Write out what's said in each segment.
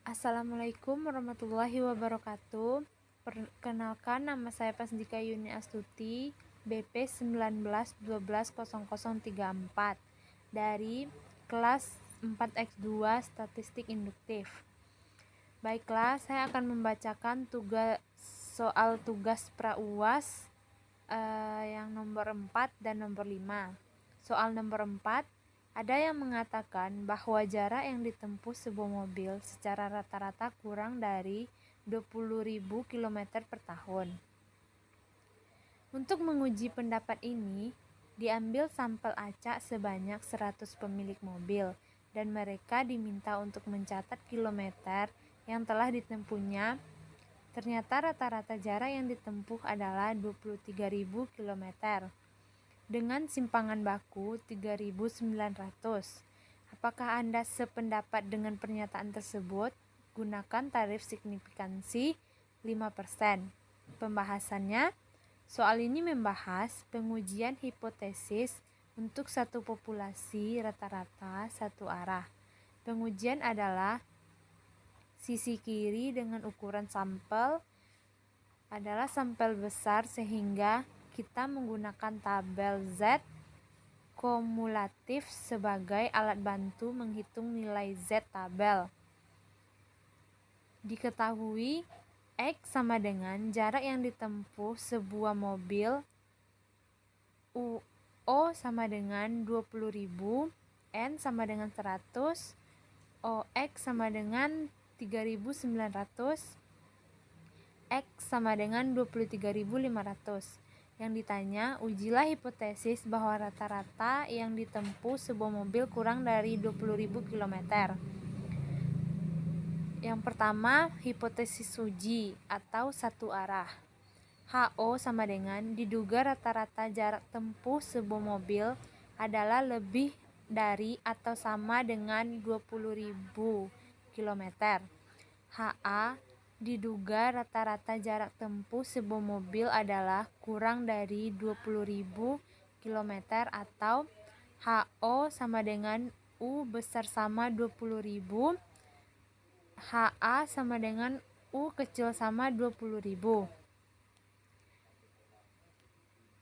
Assalamualaikum warahmatullahi wabarakatuh. Perkenalkan, nama saya Pasdika Yuni Astuti, BP 19120034 dari kelas 4X2 Statistik Induktif. Baiklah, saya akan membacakan soal tugas pra-UAS yang nomor 4 dan nomor 5. Soal nomor 4, ada yang mengatakan bahwa jarak yang ditempuh sebuah mobil secara rata-rata kurang dari 20.000 km per tahun. Untuk menguji pendapat ini, diambil sampel acak sebanyak 100 pemilik mobil dan mereka diminta untuk mencatat kilometer yang telah ditempuhnya. Ternyata rata-rata jarak yang ditempuh adalah 23.000 km dengan simpangan baku 3.900. Apakah Anda sependapat dengan pernyataan tersebut? Gunakan tarif signifikansi 5%. Pembahasannya, soal ini membahas pengujian hipotesis untuk satu populasi rata-rata satu arah. Pengujian adalah sisi kiri dengan ukuran sampel adalah sampel besar sehingga kita menggunakan tabel Z kumulatif sebagai alat bantu menghitung nilai Z tabel. Diketahui X sama dengan jarak yang ditempuh sebuah mobil, O sama dengan 20.000, N sama dengan 100, OX sama dengan 3.900, X sama dengan 23.500. Yang ditanya, ujilah hipotesis bahwa rata-rata yang ditempuh sebuah mobil kurang dari 20.000 km. Yang pertama, hipotesis uji atau satu arah. HO sama dengan diduga rata-rata jarak tempuh sebuah mobil adalah lebih dari atau sama dengan 20.000 km. HA diduga rata-rata jarak tempuh sebuah mobil adalah kurang dari 20.000 km atau HO sama dengan U besar sama 20.000, HA sama dengan U kecil sama 20.000.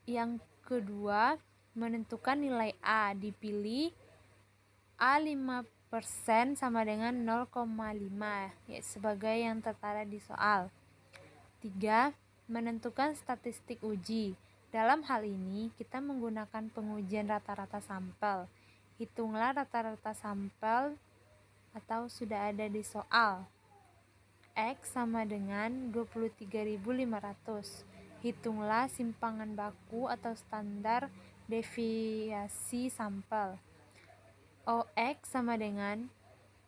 Yang kedua, menentukan nilai A. Dipilih A 5% sama dengan 0,5 ya, sebagai yang tertera di soal. 3. Menentukan statistik uji. Dalam hal ini, kita menggunakan pengujian rata-rata sampel. Hitunglah rata-rata sampel atau sudah ada di soal. X sama dengan 23.500. Hitunglah simpangan baku atau standar deviasi sampel. OX sama dengan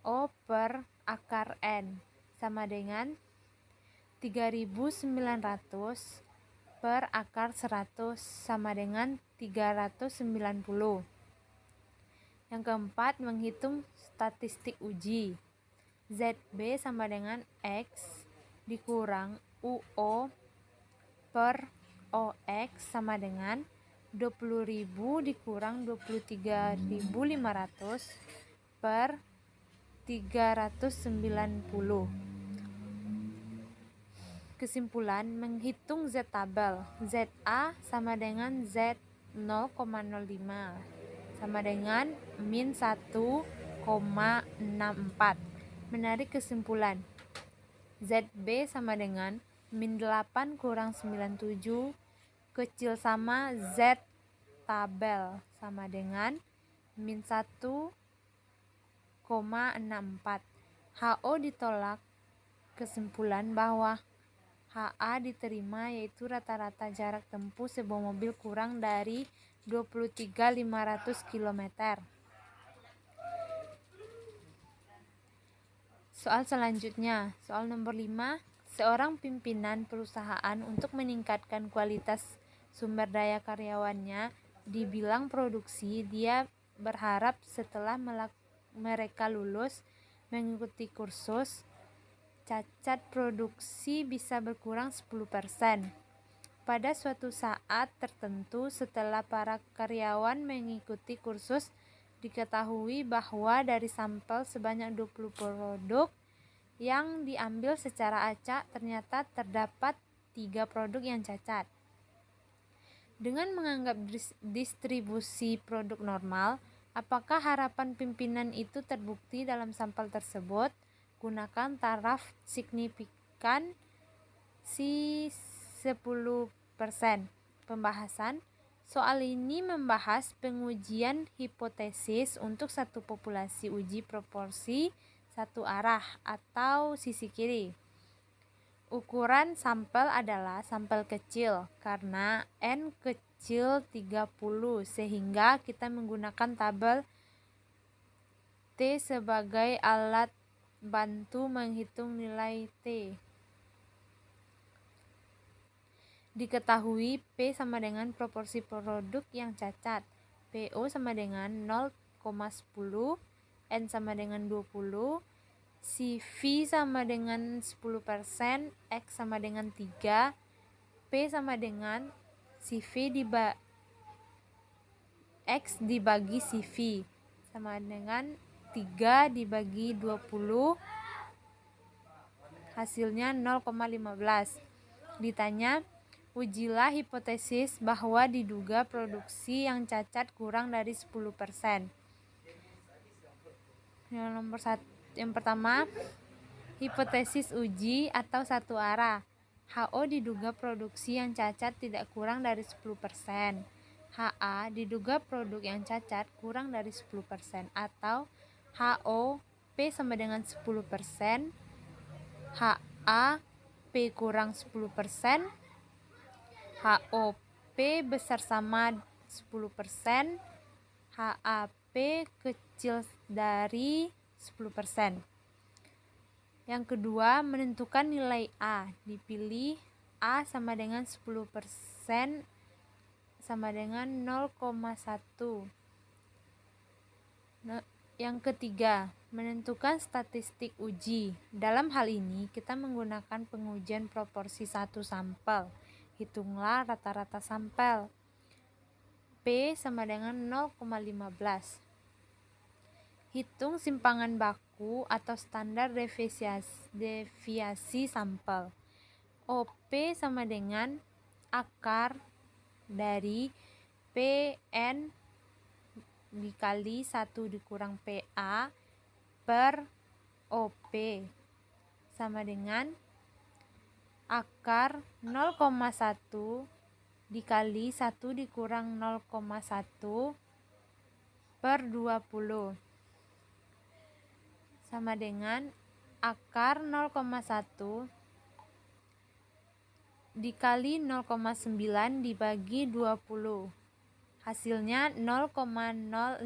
O per akar N sama dengan 3.900 per akar 100 sama dengan 390. Yang keempat, menghitung statistik uji. ZB sama dengan X dikurang UO per OX sama dengan 20.000 dikurang 23.500 per 390. Kesimpulan, menghitung Z tabel. ZA sama dengan Z 0,05 sama dengan min 1,64. Menarik kesimpulan, ZB sama dengan min 8 kurang 97 kecil sama Z tabel sama dengan min 1,64. HO ditolak. Kesimpulan bahwa HA diterima, yaitu rata-rata jarak tempuh sebuah mobil kurang dari 23.500 km. Soal selanjutnya, soal nomor 5. Seorang pimpinan perusahaan untuk meningkatkan kualitas sumber daya karyawannya di bidang produksi, dia berharap setelah mereka lulus mengikuti kursus, cacat produksi bisa berkurang 10%. Pada suatu saat tertentu setelah para karyawan mengikuti kursus, diketahui bahwa dari sampel sebanyak 20 produk yang diambil secara acak ternyata terdapat 3 produk yang cacat. Dengan menganggap distribusi produk normal, apakah harapan pimpinan itu terbukti dalam sampel tersebut? Gunakan taraf signifikan si 10%. Pembahasan. Soal ini membahas pengujian hipotesis untuk satu populasi uji proporsi satu arah atau sisi kiri. Ukuran sampel adalah sampel kecil karena N kecil 30 sehingga kita menggunakan tabel T sebagai alat bantu menghitung nilai T. Diketahui P sama dengan proporsi produk yang cacat. PO sama dengan 0,10, N sama dengan 20, CV sama dengan 10%, X sama dengan 3, P sama dengan CV X dibagi CV sama dengan 3 dibagi 20, hasilnya 0,15. Ditanya, ujilah hipotesis bahwa diduga produksi yang cacat kurang dari 10%. Yang pertama, hipotesis uji atau satu arah. HO diduga produksi yang cacat tidak kurang dari 10%. HA diduga produk yang cacat kurang dari 10% atau HO P sama dengan 10%, HA P kurang 10%, HOP besar sama 10%, HAP kecil dari 10%. Yang kedua, menentukan nilai A. Dipilih A sama dengan 10% sama dengan 0,1. Yang ketiga, menentukan statistik uji. Dalam hal ini, kita menggunakan pengujian proporsi satu sampel. Hitunglah rata-rata sampel. P sama dengan 0,15. Hitung simpangan baku atau standar deviasi sampel. OP sama dengan akar dari PN dikali 1 dikurang PA per OP sama dengan akar 0,1 dikali 1 dikurang 0,1 per 20 sama dengan akar 0,1 dikali 0,9 dibagi 20. Hasilnya 0,067.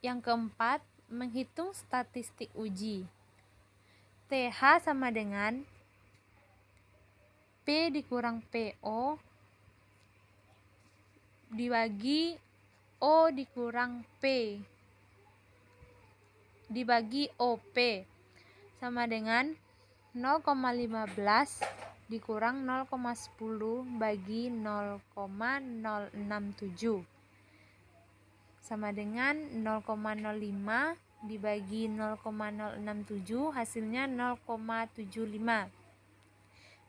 Yang keempat, menghitung statistik uji. TH sama dengan P dikurang PO dibagi O dikurang P dibagi OP sama dengan 0,15 dikurang 0,10 bagi 0,067 sama dengan 0,05 dibagi 0,067 hasilnya 0,75.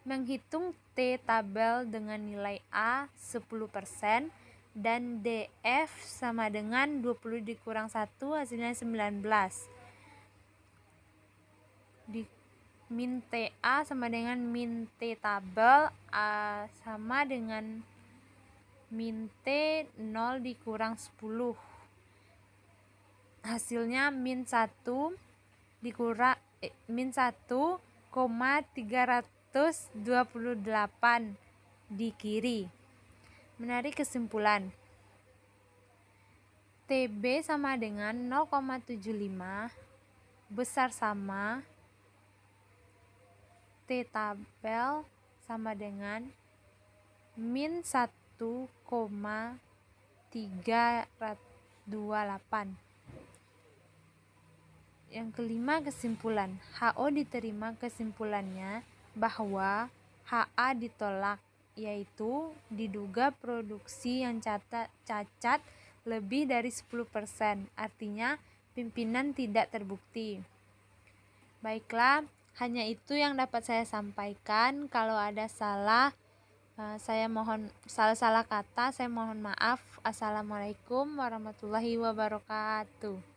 Menghitung T tabel dengan nilai A 10% dan DF sama dengan 20 dikurang 1 hasilnya 19. Min TA sama dengan min T tabel A sama dengan min T 0 dikurang 10. Hasilnya min 1 dikurang min 1,328 di kiri. Menarik kesimpulan. TB sama dengan 0,75 besar sama T tabel sama dengan min 1,328. Yang kelima, kesimpulan. HO diterima kesimpulannya bahwa HA ditolak, yaitu diduga produksi yang cacat lebih dari 10%, artinya pimpinan tidak terbukti. Baiklah, hanya itu yang dapat saya sampaikan. Kalau ada salah, saya mohon salah-salah kata, saya mohon maaf. Assalamualaikum warahmatullahi wabarakatuh.